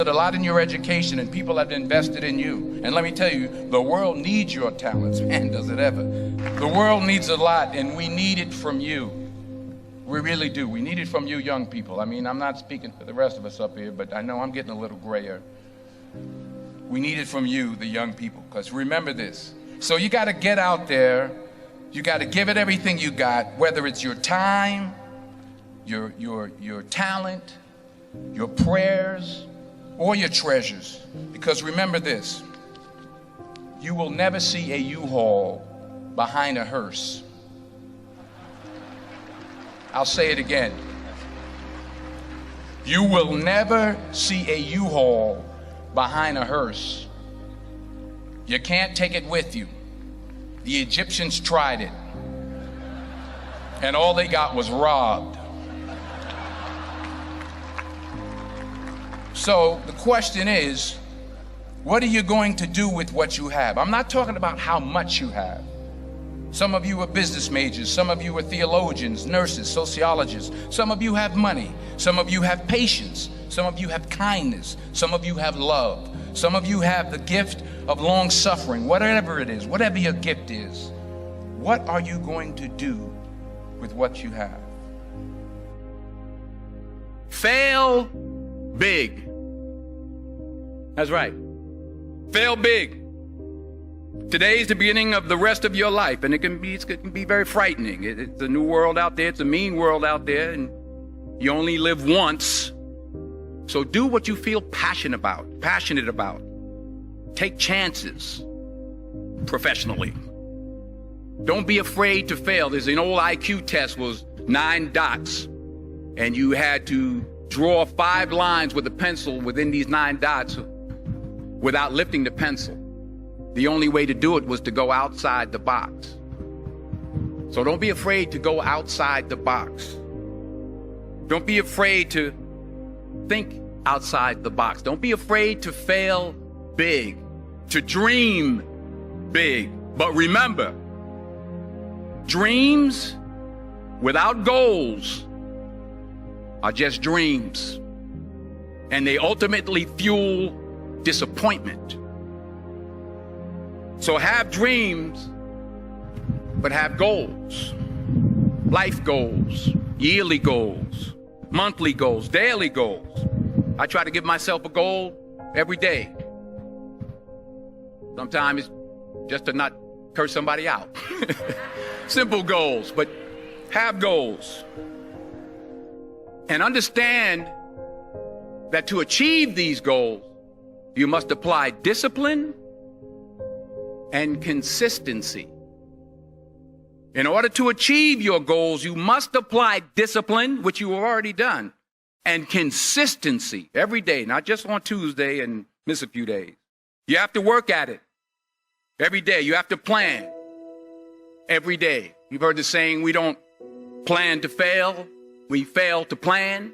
a lot in your education, and people have invested in you. And let me tell you, the world needs your talents. Man, does it ever. The world needs a lot, and we need it from you. We really do. We need it from you young people. I mean, I'm not speaking for the rest of us up here, but I know I'm getting a little grayer. We need it from you, the young people, because remember this. So you got to get out there. You got to give it everything you got, whether it's your time, your talent, your prayers, or your treasures. Because remember this, you will never see a U-Haul behind a hearse. I'll say it again. You will never see a U-Haul behind a hearse. You can't take it with you. The Egyptians tried it, and all they got was robbed. So the question is, what are you going to do with what you have? I'm not talking about how much you have. Some of you are business majors, some of you are theologians, nurses, sociologists. Some of you have money, some of you have patience, some of you have kindness, some of you have love, some of you have the gift of long suffering. Whatever it is, whatever your gift is, what are you going to do with what you have? Fail big. That's right. Fail big. Today is the beginning of the rest of your life, and it can be very frightening. It's a new world out there. It's a mean world out there, and you only live once. So do what you feel passionate about. Take chances professionally. Don't be afraid to fail. There's an old IQ test, was 9 dots, and you had to draw 5 lines with a pencil within these 9 dots without lifting the pencil. The only way to do it was to go outside the box. So don't be afraid to go outside the box. Don't be afraid to think outside the box. Don't be afraid to fail big, to dream big. But remember, dreams without goals are just dreams, and they ultimately fuel disappointment. So have dreams, but have goals. Life goals, yearly goals, monthly goals, daily goals. I try to give myself a goal every day. Sometimes it's just to not curse somebody out. Simple goals, but have goals. And understand that to achieve these goals, you must apply discipline and consistency. In order to achieve your goals, you must apply discipline, which you have already done, and consistency every day, not just on Tuesday and miss a few days. You have to work at it every day. You have to plan every day. You've heard the saying, we don't plan to fail, we fail to plan.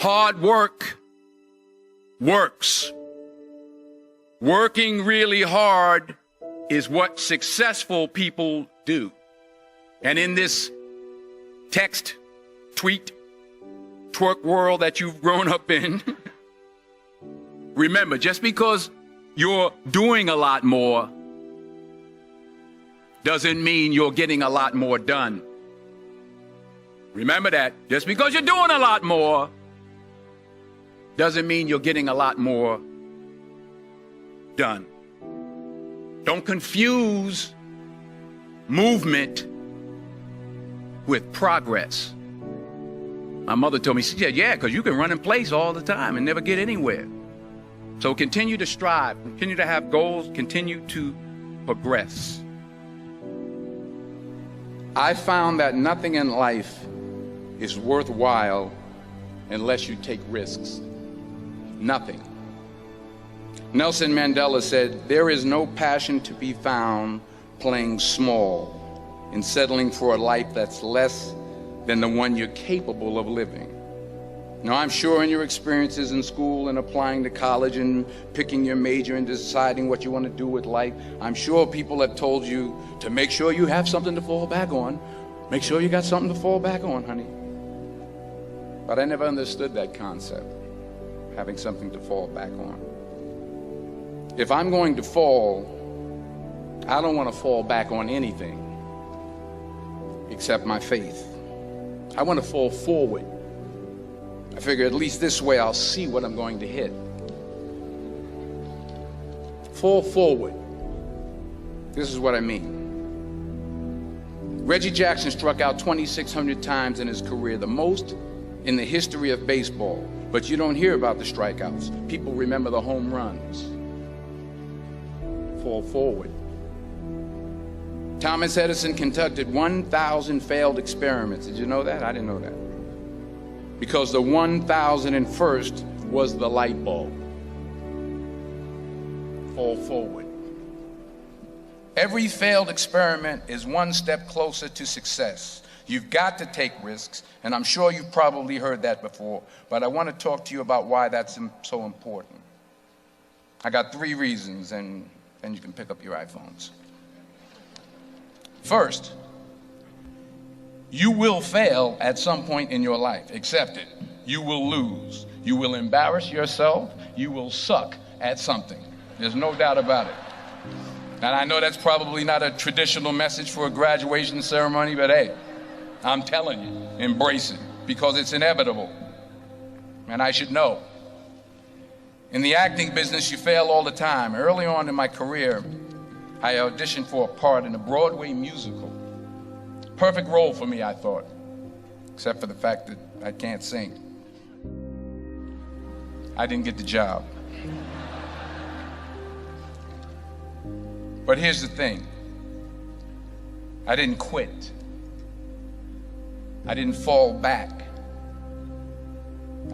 Hard work works. Working really hard is what successful people do. And in this text, tweet, twerk world that you've grown up in, remember, just because you're doing a lot more doesn't mean you're getting a lot more done. Remember that. Just because you're doing a lot more doesn't mean you're getting a lot more done. Don't confuse movement with progress. My mother told me, she said, yeah, because you can run in place all the time and never get anywhere. So continue to strive, continue to have goals, continue to progress. I found that nothing in life is worthwhile unless you take risks. Nothing. Nelson Mandela said, there is no passion to be found playing small and settling for a life that's less than the one you're capable of living. Now, I'm sure in your experiences in school and applying to college and picking your major and deciding what you want to do with life, I'm sure people have told you to make sure you have something to fall back on. Make sure you got something to fall back on, honey. But I never understood that concept. having something to fall back on. If I'm going to fall, I don't want to fall back on anything except my faith. I want to fall forward. I figure at least this way I'll see what I'm going to hit. Fall forward. This is what I mean. Reggie Jackson struck out 2,600 times in his career, the most in the history of baseball. But you don't hear about the strikeouts. People remember the home runs. Fall forward. Thomas Edison conducted 1,000 failed experiments. Did you know that? I didn't know that. Because the 1,001st was the light bulb. Fall forward. Every failed experiment is one step closer to success. You've got to take risks, and I'm sure you've probably heard that before, but I want to talk to you about why that's so important. I got 3 reasons, and then you can pick up your iPhones. First, you will fail at some point in your life. Accept it. You will lose. You will embarrass yourself. You will suck at something. There's no doubt about it. And I know that's probably not a traditional message for a graduation ceremony, but hey, I'm telling you, embrace it, because it's inevitable. And I should know. In the acting business, you fail all the time. Early on in my career, I auditioned for a part in a Broadway musical. Perfect role for me, I thought, except for the fact that I can't sing. I didn't get the job. But here's the thing. I didn't quit. I didn't fall back.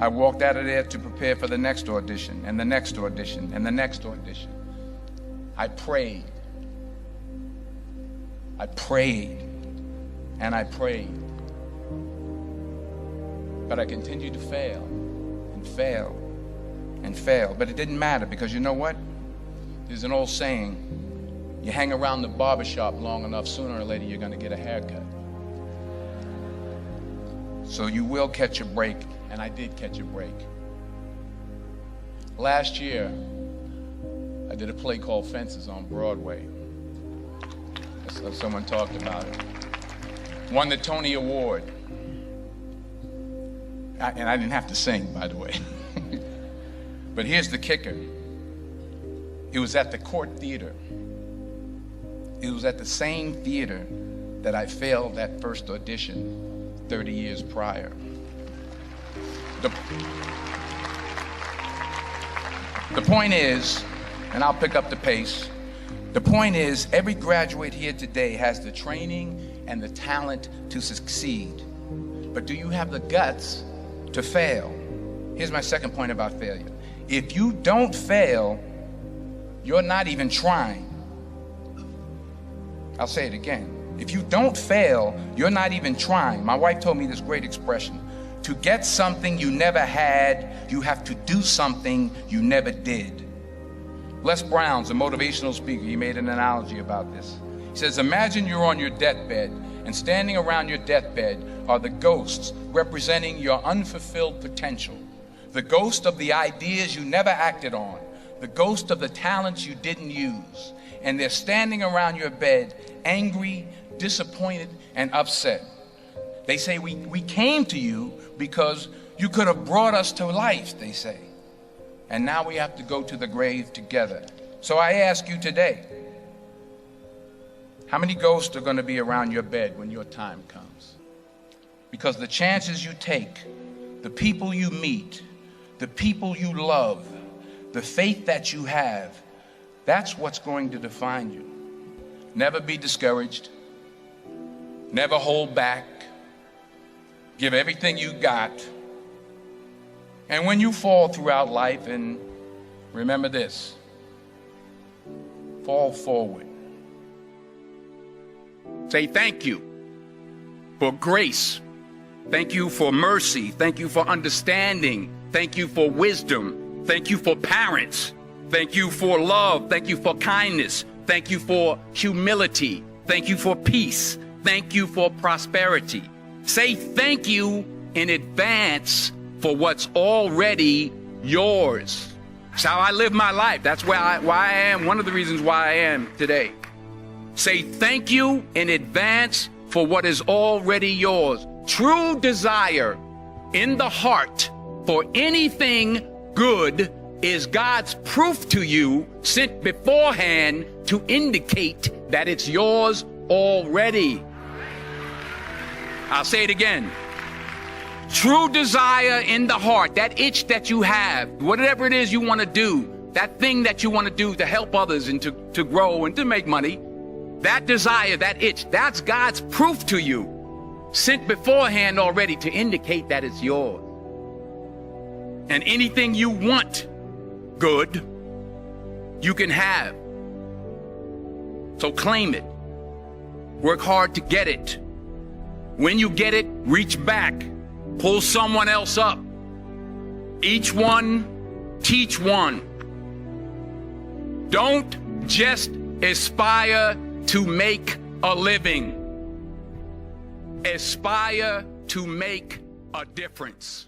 I walked out of there to prepare for the next audition, and the next audition, and the next audition. I prayed. I prayed, and I prayed. But I continued to fail, and fail, and fail. But it didn't matter, because you know what? There's an old saying, you hang around the barbershop long enough, sooner or later you're going to get a haircut. So you will catch a break, and I did catch a break. Last year, I did a play called Fences on Broadway. Someone talked about it. Won the Tony Award. And I didn't have to sing, by the way. But here's the kicker. It was at the Court Theater. It was at the same theater that I failed that first audition 30 years prior. The point is, and I'll pick up the pace, the point is, every graduate here today has the training and the talent to succeed. But do you have the guts to fail? Here's my second point about failure. If you don't fail, you're not even trying. I'll say it again. If you don't fail, you're not even trying. My wife told me this great expression. To get something you never had, you have to do something you never did. Les Brown's a motivational speaker. He made an analogy about this. He says, imagine you're on your deathbed, and standing around your deathbed are the ghosts representing your unfulfilled potential. The ghost of the ideas you never acted on. The ghost of the talents you didn't use. And they're standing around your bed, angry, disappointed, and upset. They say, we came to you because you could have brought us to life, they say. And now we have to go to the grave together. So I ask you today, how many ghosts are going to be around your bed when your time comes? Because the chances you take, the people you meet, the people you love, the faith that you have, that's what's going to define you. Never be discouraged. Never hold back. Give everything you got. And when you fall throughout life, and remember this, fall forward. Say thank you for grace. Thank you for mercy. Thank you for understanding. Thank you for wisdom. Thank you for parents. Thank you for love. Thank you for kindness. Thank you for humility. Thank you for peace. Thank you for prosperity. Say thank you in advance for what's already yours. That's how I live my life. That's why I am, one of the reasons why I am today. Say thank you in advance for what is already yours. True desire in the heart for anything good is God's proof to you, sent beforehand to indicate that it's yours already. I'll say it again. True desire in the heart, that itch that you have, whatever it is you want to do, that thing that you want to do to help others and to grow and to make money, that desire, that itch, that's God's proof to you, sent beforehand already to indicate that it's yours. And anything you want good, you can have. So claim it. Work hard to get it. When you get it, reach back. Pull someone else up. Each one, teach one. Don't just aspire to make a living. Aspire to make a difference.